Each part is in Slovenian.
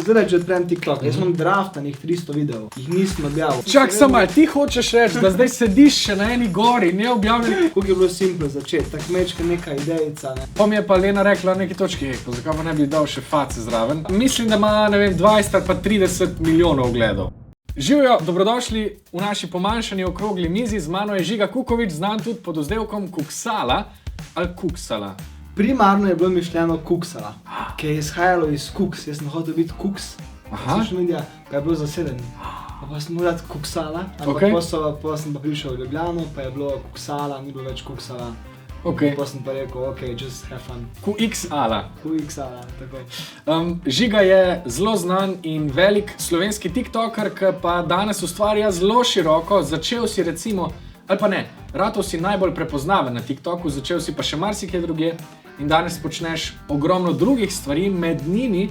zdaj če odprem TikTok, jaz imam draftanih 300 videov, jih nisem objavil. Čak samo, ti hočeš reči, da zdaj sediš še na eni gori, ne objavljeni. Koliko je bilo simplo začeti, tak mečka neka idejica, ne. Pa mi je pa Lena rekla na neki točki, zakaj pa ne bi dal še face zraven. Mislim, da ima, ne vem, 20 ali pa 30 milijonov ogledov. Živjo, dobrodošli v naši pomanjšani okrogli mizi, z mano je Žiga Kukovič, znan tudi pod vzdevkom Kuksala ali Kuksala. Primarno je bilo mišljeno Kuksala, ki je izhajalo iz Kuks, jaz sem hotel biti Kuks, social media, pa je bilo zaseden. Pa sem moral Kuksala, ampak pa sem pa prišel v Ljubljano, pa je bilo Kuksala, ni bilo več Kuksala. Pa sem pa rekel, ok, just have fun. QXala. QXala, tako. Žiga je zelo znan in velik slovenski tiktoker, ki pa danes ustvarja zelo široko. Začel si recimo, ali pa ne, ratov si najbolj prepoznaven na TikToku, začel si pa še marsikje drugje in danes počneš ogromno drugih stvari, med njimi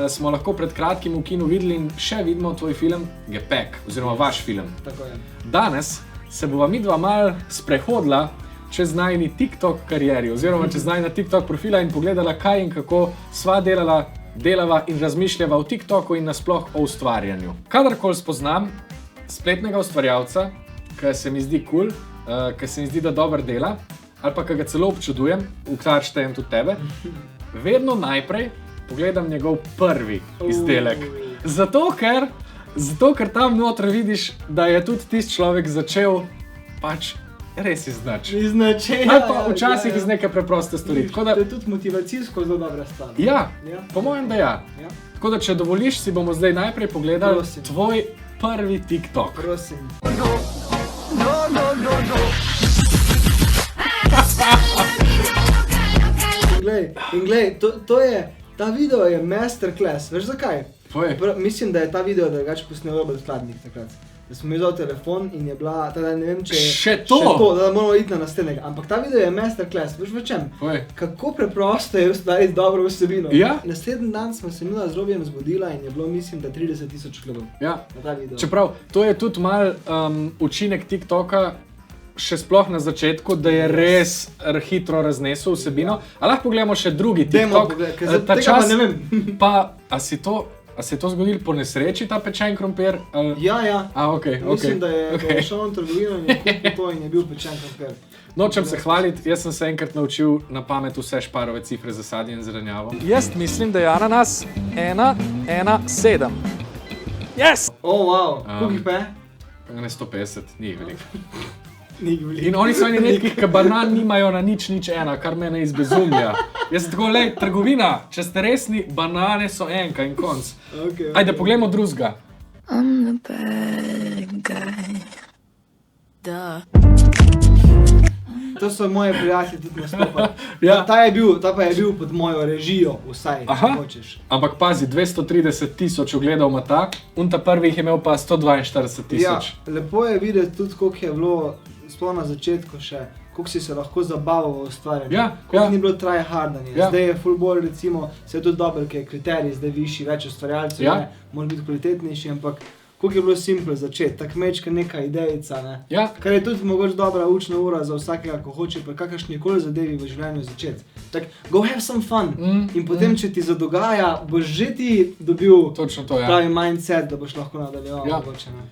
smo lahko pred kratkim v kinu videli in še vidimo tvoj film Gepek, oziroma vaš film. Tako je. Danes se bova midva mal sprehodila čez najni TikTok karieri, oziroma čez najna TikTok profila in pogledala, kaj in kako sva delava in razmišljava o TikToku in nasploh o ustvarjanju. Kadarkoli spoznam spletnega ustvarjalca, ki se mi zdi cool, ki se mi zdi, da dobro dela, ali pa ki ga celo občudujem, v kar štejem tudi tebe, vedno najprej pogledam njegov prvi izdelek. Zato, ker tam noter vidiš, da je tudi tisti človek začel pač res iznač. Ali pa včasih iz neke preproste stvari. To je tudi motivacijsko zelo dobra stvar. Ja, po mojem, da ja. Tako da, če dovoliš, si bomo zdaj najprej pogledali tvoj prvi TikTok. Prosim. In glej, ta video je masterclass, veš zakaj? Mislim, da je ta video drugače posnel Robert Hladnik takrat. Da smo mi vzeli telefon in je bila, tada ne vem, če je še to, da moramo iti na naslednjega. Ampak ta video je masterclass, veš v čem? Kako preprosto je ustvariti dobro vsebino. Naslednji dan smo se imela z Robijem zbudila in je bilo, mislim, da 30,000 gledov na ta video. Čeprav, to je tudi mal učinek TikToka, še sploh na začetku, da je res hitro raznesel vsebino. A lahko pogledamo še drugi TikTok? Tega pa ne vem. A se je to zgodilo po nesreči, ta pečen krompir? Ja. Mislim, da je šel na trgovino in je kupil to in je bil pečen krompir. Nočem se hvaliti, jaz sem se enkrat naučil na pamet vse šparove cifre za sadje in zelenjavo. Jaz mislim, da je ananas 117. Yes! Wow, koliko pa je? Ne 150, ni veliko. In oni so eni redkih, ki banan nimajo na nič ena, kar mene izbezumlja. Jaz sem tako, lej, trgovina, če ste resni, banane so enka in konc. Ajde, poglejmo drugega. I'm the bad guy. Duh. To so moje prijatelji tudi nastopali. Ta pa je bil pod mojo režijo, vsaj, če hočeš. Ampak pazi, 230,000 ogledov ima ta, ta prvi jih je imel pa 142,000. Ja, lepo je videti tudi, koliko je bilo, sploh na začetku še, koliko si se lahko zabaval v ustvarjanju. Koliko ni bilo tryhardanje. Zdaj je ful bolj, recimo, se je tudi dobro, ker je kriterij zdaj višji, več ustvarjalcev, mora biti kvalitetnejši, ampak koliko je bilo simplo začeti, tak mečka neka idejica, ne. Kar je tudi mogoče dobra učna ura za vsakega, ko hoče pa kakršnikoli zadevi v življenju začeti. Tak, go have some fun. In potem, če ti zadogaja, boš že ti dobil pravi mindset, da boš lahko nadaljeval mogoče, ne.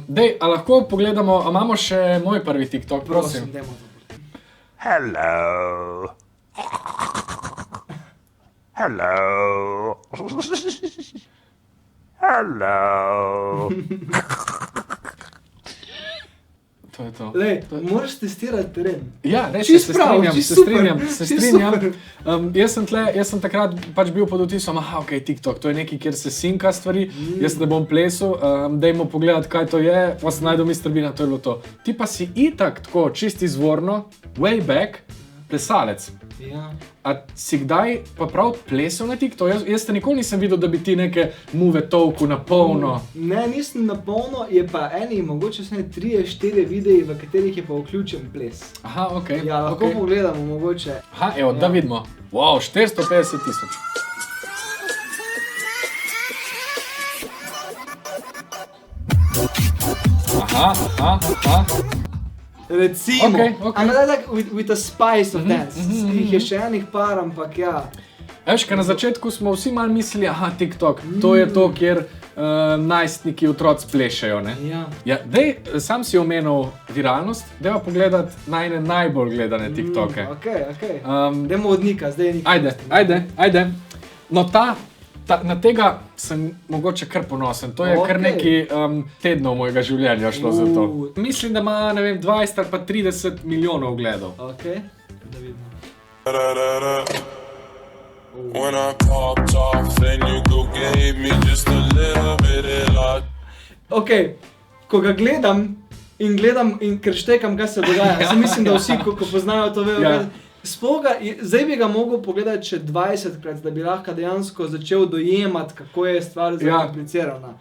Dej, a lahko pogledamo, a imamo še moj prvi TikTok, prosim? Dajmo to. Hello. Hello. Hello. To je to. Lej, moraš testirati teren. Ja, res se strinjam. Jaz sem takrat pač bil pod vtisom, ok, TikTok, to je nekaj, kjer se sinka stvari, jaz ne bom plesal, dajmo pogledati, kaj to je, pa se najdem Mr. Beana, to je bilo to. Ti pa si itak tako, čist izvorno, way back, plesalec. A si kdaj pa prav plesal na TikTok? Jaz te nikoli nisem videl, da bi ti neke move tolku na polno. Ne, nisem na polno, je pa eni, mogoče so 3-4 videi, v katerih je pa vključen ples. Aha, ok. Ja, lahko pogledamo, mogoče. Aha, evo, da vidimo. Wow, 450,000. Aha. Recimo, ampak with a spice of dance. Jih je še enih par, ampak ja. Veš, na začetku smo vsi malo mislili, TikTok, to je to, kjer najstniki otroci plešejo. Ja, sam si omenil viralnost, dajva pogledati najbolj gledane TikToke. Dajmo od Nika, zdaj je Nika. Ajde. No, na tega sem mogoče kar ponosen. To je kar nekaj tednov mojega življenja šlo za to. Mislim, da ima 20 ali pa 30 milijonov ogledov. Da vidimo. When I popped off, then you go gave me just a little bit of luck. Ko ga gledam in ker štekam, kaj se dogaja. Jaz mislim, da vsi, ko poznajo to, vejo. Zdaj bi ga mogel pogledati še 20krat, da bi lahko dejansko začel dojemati, kako je stvar zakomplicirana.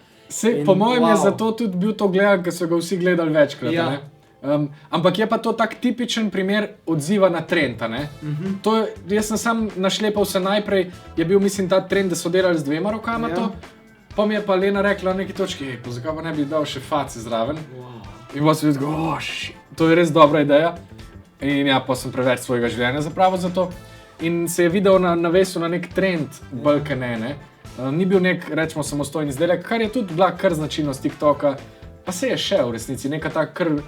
Po mojem je zato tudi bil to gledan, ker so ga vsi gledali večkrat. Ampak je pa to tak tipičen primer odziva na trend. Jaz sem sam našlepal se najprej, je bil mislim ta trend, da so delali z 2 rokama to, pa mi je pa Lena rekla na neki točki, zakaj pa ne bi dal še face zraven. In pa sem videl, to je res dobra ideja. In ja, pa sem preveč svojega življenja zapravil za to. In se je video navesil na nek trend, bolj kaj ne. Ni bil nek, rečemo, samostojni izdelek, kar je tudi bila kar značilnost TikToka, pa se je še v resnici, neka ta kar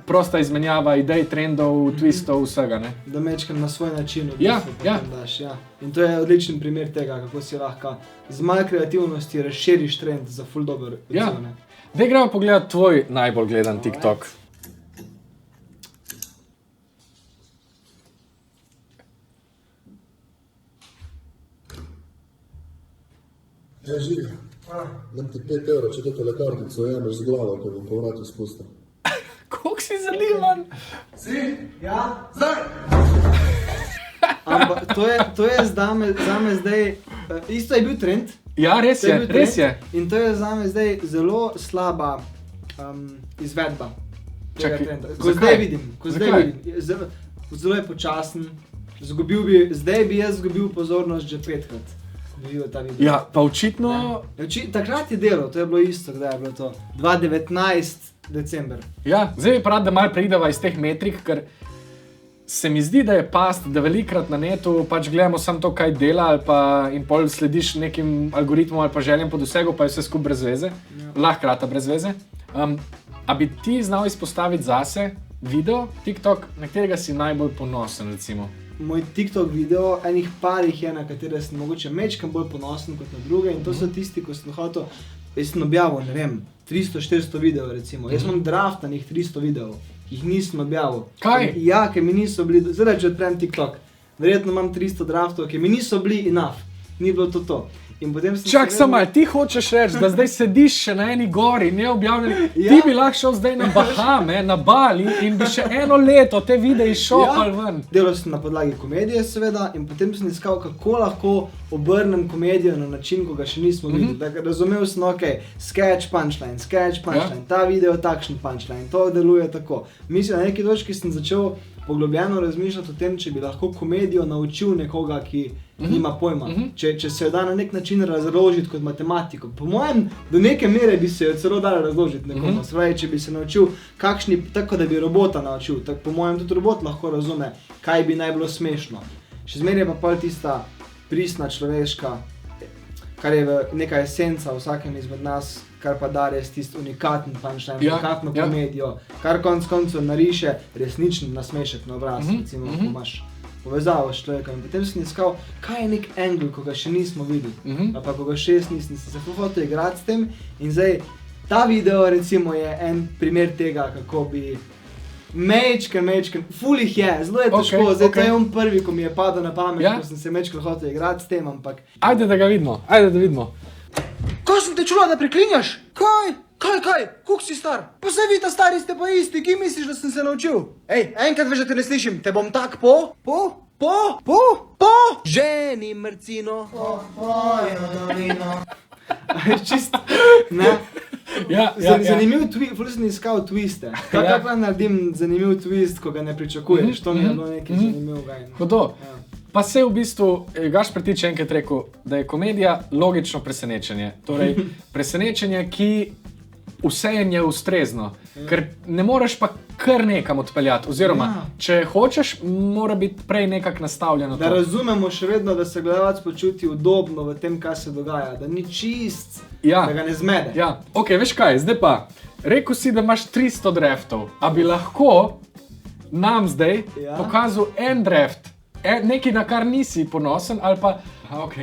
prosta izmenjava idej, trendov, twistov, vsega. Da mečkam na svoj način daš. In to je odličen primer tega, kako si lahko z malo kreativnosti razširiš trend za ful dober odziv. Daj gremo pogledati tvoj najbolj gledan TikTok. Živi, dam ti 5 evrov, če to lekarnico jemeš z glavo, ko bom po vratu spustil. Koliko si zalivan? Si? Ja? Zdaj! Ampak to je zame zdaj, isto je bil trend. Ja, res je. In to je zame zdaj zelo slaba izvedba tega trenda. Ko zdaj vidim. Zelo je počasen. Zdaj bi jaz zgubil pozornost že 5krat. Ja, pa očitno... Takrat je delo, to je bilo isto, kdaj je bilo to? 2019 december. Ja, zdaj bi rad, da malo preideva iz teh metrik, ker se mi zdi, da je past, da velikrat na netu pač gledamo samo to, kaj dela in pol slediš nekim algoritmom ali pa željem po dosegu, pa je vse skupaj brez veze, lahkrata brez veze. A bi ti znal izpostaviti zase video, TikTok, na katerega si najbolj ponosen, recimo? Moj TikTok video, enih parih je, na katere sem mogoče mečkam bolj ponosen kot na druge in to so tisti, ko sem hotel, jaz sem objavil, 300-400 videov recimo. Jaz imam draftanih 300 videov, ki jih nisem objavil. Kaj? Ja, ker mi niso bili, zdaj če odprem TikTok, verjetno imam 300 draftov, ki mi niso bili enough, ni bilo to. Čak, samo ti hočeš reči, da zdaj sediš še na eni gori, neobjavljeni, ti bi lahko šel zdaj na Bahame, na Bali in bi še 1 leto te videi šopal ven. Delal sem na podlagi komedije seveda in potem sem iskal, kako lahko obrnem komedijo na način, ko ga še nismo videli. Razumel sem, sketch, punchline, ta video, takšen punchline, to deluje tako. Mislim, na neki točki sem začel poglobljeno razmišljati o tem, če bi lahko komedijo naučil nekoga, ki nima pojma. Če se jo da na nek način razložiti kot matematiko. Po mojem, do neke mere bi se jo celo dalo razložiti nekomu. Spravi, če bi se naučil tako da bi robota naučil, tako po mojem tudi robot lahko razume, kaj bi naj bilo smešno. Še zmeraj je pa pol tista pristna človeška, kar je neka esenca vsakem izmed nas, kar pa da res tisti unikaten punchline, unikatno komedijo, kar konc koncev nariše resničen nasmešek na obraz, recimo, ko imaš povezavo s človekom. Potem sem iskal, kaj je nek angle, ko ga še nismo videli, pa ko ga še nisem se hotel igrati s tem. In zdaj, ta video recimo je en primer tega, kako bi mečken, ful jih je, zelo je težko, zdaj to je on prvi, ko mi je padel na pamet, ko sem se mečken hotel igrati s tem, ampak... Ajde, da ga vidimo. Kaj sem te čula, da preklinjaš? Kaj? Kuk si star? Pa se vi ta stari ste pa isti, ki misliš, da sem se naučil? Ej, enkrat več, da te ne slišim, te bom tak ženi mrcino, tvojo dolino. Čist, ne? Zanimiv twist, ful sem iskal twiste. Kako naredim zanimiv twist, ko ga ne pričakuješ, to mi je bilo nekaj zanimivega. Hodo. Pa se v bistvu, Gašper Tič enkrat rekel, da je komedija logično presenečenje. Torej, presenečenje, ki vse je ustrezno, ker ne moreš pa kar nekam odpeljati, oziroma če hočeš, mora biti prej nekako nastavljeno. Da razumemo še vedno, da se gledalec počuti udobno v tem, kaj se dogaja, da ni čist, da ga ne zmede. Ja, ok, veš kaj, zdaj pa, rekel si, da imaš 300 draftov, a bi lahko nam zdaj pokazal en draft, nekaj, na kar nisi ponosen, ali pa... Ok.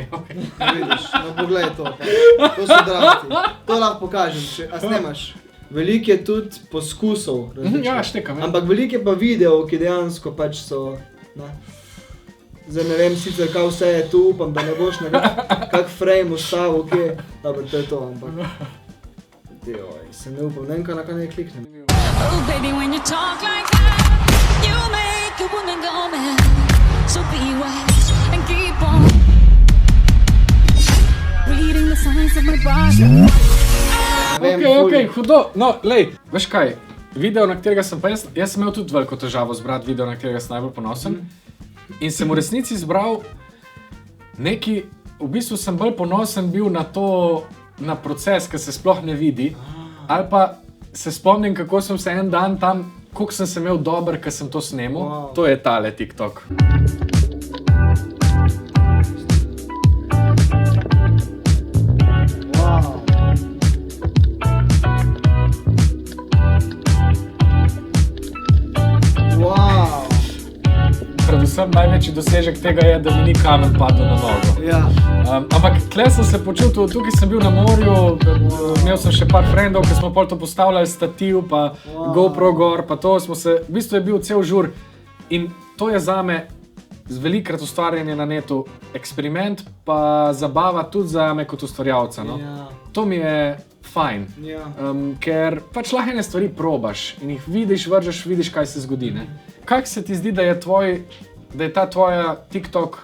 Vidiš, no poglej to. To so drafti. To lahko pokažem, a snemaš. Veliko je tudi poskusov. Ja, štekam. Ampak veliko je pa videov, ki dejansko pač so... Zdaj ne vem sicer, kaj vse je tu, upam, da ne boš kak frame ustavil, ok. Dobro, to je to, ampak... Se ne upam, ne vem, na kaj ne kliknem. Oh baby, when you talk like that, you make a woman go mad. So be wise and keep on reading the signs of my body. Ok, hudo. No, lej, veš kaj, video, na katerega sem pa jaz sem imel tudi veliko težavo zbrati video, na katerega sem najbolj ponosen. In sem v resnici zbral neki, v bistvu sem bolj ponosen bil na to, na proces, ki se sploh ne vidi. Ali pa se spomnim, kako sem se en dan tam, koliko sem se imel dober, ko sem to snemal. To je tale TikTok. Predvsem največji dosežek tega je, da mi ni kamen padel na nogo. Ampak tle sem se počutil, tukaj sem bil na morju, imel sem še par frendov, ki smo pol to postavljali stativ, pa GoPro gor, pa to smo se, v bistvu je bil cel žur. In to je zame velikrat ustvarjanje na netu eksperiment, pa zabava tudi zame kot ustvarjalca. To mi je fajn, ker pač lahko ene stvari probaš in jih vidiš, vržeš, vidiš, kaj se zgodi. Kako se ti zdi, da je ta tvoja TikTok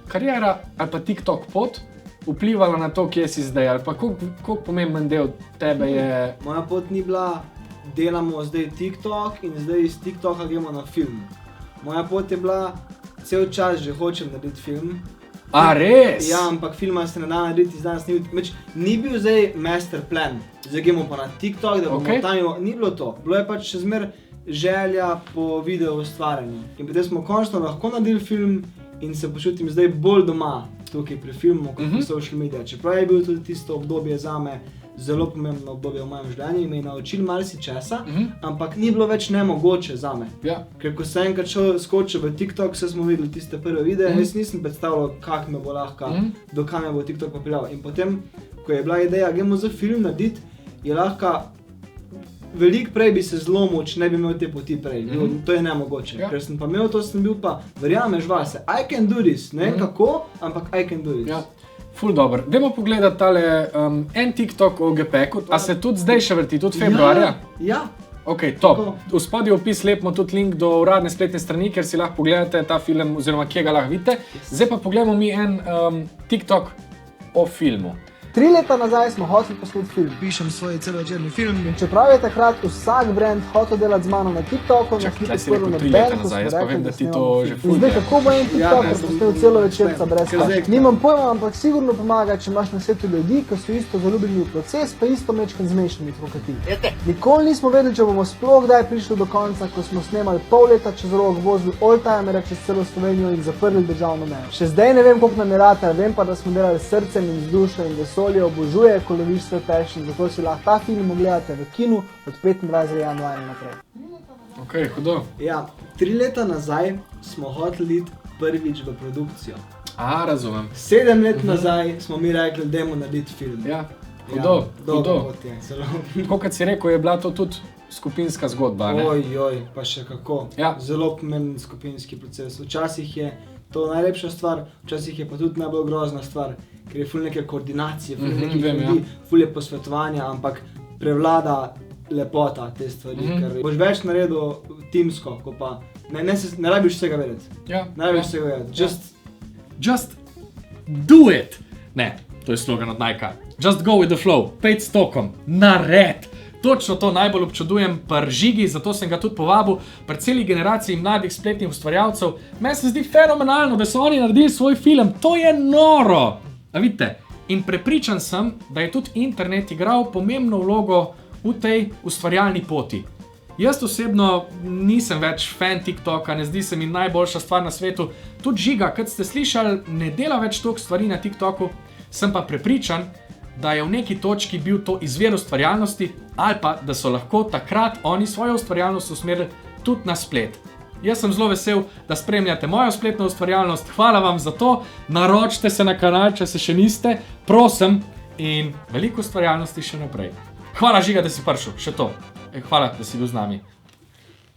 kariera ali pa TikTok pot vplivala na to, kje si zdaj? Ali pa koliko pomemben del tebe je? Moja pot ni bila, delamo zdaj TikTok in zdaj iz TikToka gremo na film. Moja pot je bila, cel čas že hočem narediti film. A res? Ja, ampak filma se ne da narediti, ni bil zdaj master plan. Zdaj gremo pa na TikTok, da bomo tam, ni bilo to. Bilo je pač še zmer želja po video ustvarjanju. In potem smo končno lahko naredili film in se počutim zdaj bolj doma tukaj pri filmu kot pri social media. Čeprav je bil tudi tisto obdobje zame zelo pomembno obdobje v mojem življenju in me je naučil marsičesa, ampak ni bilo več nemogoče zame. Ker ko sem enkrat skočil v TikTok, se smo videli tiste prve videe, jaz nisem predstavljal, kak me bo lahko, do kam me bo TikTok popeljal. In potem, ko je bila ideja, gremo za film narediti, je lahko veliko prej bi se zlomil, če ne bi imel te poti prej. To je nemogoče. Ker sem pa imel to, sem bil pa, verjameš vase, I can do this. Ne vem kako, ampak I can do this. Ful dobro. Dajmo pogledati tale en TikTok o Gepeku. A se tudi zdaj še vrti, tudi februarja? Ja. Ok, top. V spodnji opis lepimo tudi link do uradne spletne strani, kjer si lahko pogledate ta film, oziroma kje ga lahko vidite. Zdaj pa pogledamo mi en TikTok o filmu. 3 leta nazaj smo hoteli posneti film. Pišem svoj celovečerni film. In čeprav je takrat vsak brand hotel delati z mano na TikToku, nas ni podprlo noben, ko smo rekli, da ti to že ful. Zdaj, kako bo en TikToker posnel celovečerca brez kač? Nimam pojma, ampak sigurno pomaga, če imaš na svetu ljudi, ki so isto zaljubljeni v proces, pa isto mečkaj zmešani, kot ti. Nikoli nismo vedeli, če bomo sploh kdaj prišli do konca, ko smo snemali pol leta čez rok, vozili oldtimere čez celo Slovenijo in zaprli državno mejo. Še zdaj ne vem, koliko nam je rata, vem pa, da smo delali s srcem in z dušo in obožuje, ko loviš svoj passion, zato si lahko ta film ogledate v kinu od 25. januarja naprej. Ok, hudo. Ja, 3 leta nazaj smo hoteli iti prvič v produkcijo. Razumem. 7 let nazaj smo mi rekli, dajmo narediti film. Ja, hudo. Tako kot si rekel, je bila to tudi skupinska zgodba, ne? Ojoj, pa še kako. Zelo pomemben skupinski proces. Včasih je to najlepša stvar, včasih je pa tudi najbolj grozna stvar, ker je ful neke koordinacije, ful nekih ljudi, ful je posvetovanja, ampak prevlada lepota te stvari, ker boš več naredil timsko, ko pa ne rabiš vsega vedeti. Ne rabiš vsega vedeti, just do it! Ne, to je slogan od Nike. Just go with the flow, 5 stokom, nared! Točno to najbolj občudujem pri Žigi, zato sem ga tudi povabil, pri celi generaciji mladih spletnih ustvarjalcev. Meni se zdi fenomenalno, da so oni naredili svoj film, to je noro! A vidite, in prepričan sem, da je tudi internet igral pomembno vlogo v tej ustvarjalni poti. Jaz osebno nisem več fan TikToka, ne zdi se mi najboljša stvar na svetu. Tudi Žiga, kot ste slišali, ne dela več toliko stvari na TikToku, sem pa prepričan, da je v neki točki bil to izvir ustvarjalnosti ali pa, da so lahko takrat oni svojo ustvarjalnost usmerili tudi na splet. Jaz sem zelo vesel, da spremljate mojo spletno ustvarjalnost. Hvala vam za to. Naročite se na kanal, če se še niste. Prosim. In veliko ustvarjalnosti še naprej. Hvala, Žiga, da si prišel. Še to. Hvala, da si bil z nami.